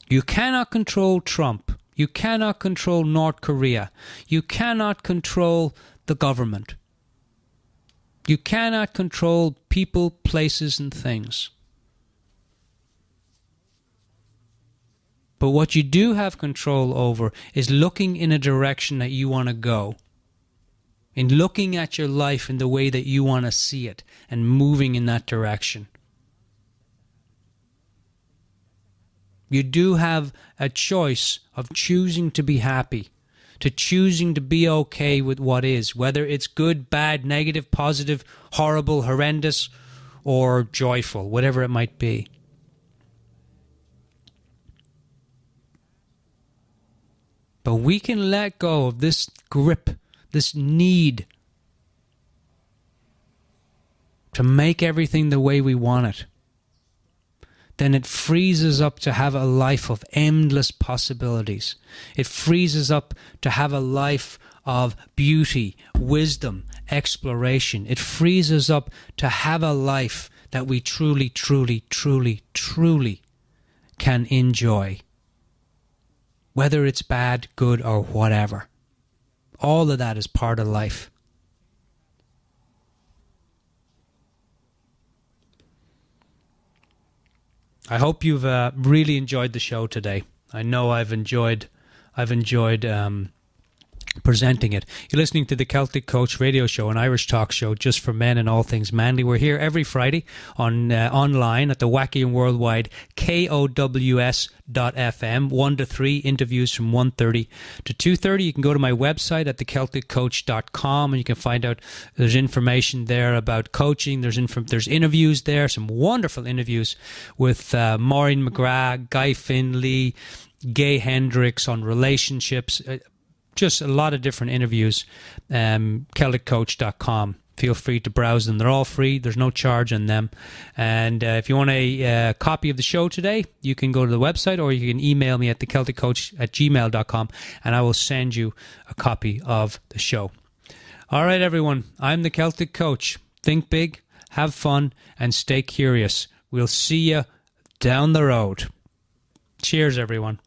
You cannot control Trump. You cannot control North Korea. You cannot control the government. You cannot control people, places, and things. But what you do have control over is looking in a direction that you want to go. In looking at your life in the way that you want to see it and moving in that direction. You do have a choice of choosing to be happy, to choosing to be okay with what is, whether it's good, bad, negative, positive, horrible, horrendous, or joyful, whatever it might be. But we can let go of this grip, this need to make everything the way we want it. Then it frees us up to have a life of endless possibilities. It frees us up to have a life of beauty, wisdom, exploration. It frees us up to have a life that we truly, truly, truly, truly can enjoy. Whether it's bad, good, or whatever. All of that is part of life. I hope you've really enjoyed the show today. I know I've enjoyed presenting it. You're listening to the Celtic Coach radio show, an Irish talk show just for men and all things manly. We're here every Friday on online at the wacky and worldwide KOWS.FM, 1 to 3, interviews from 1:30 to 2:30. You can go to my website at thecelticcoach.com and you can find out there's information there about coaching. There's interviews there, some wonderful interviews with Maureen McGrath, Guy Finley, Gay Hendricks on relationships. Just a lot of different interviews. CelticCoach.com. Feel free to browse them. They're all free. There's no charge on them. And if you want a copy of the show today, you can go to the website or you can email me at thecelticcoach@gmail.com and I will send you a copy of the show. All right, everyone. I'm the Celtic Coach. Think big, have fun, and stay curious. We'll see you down the road. Cheers, everyone.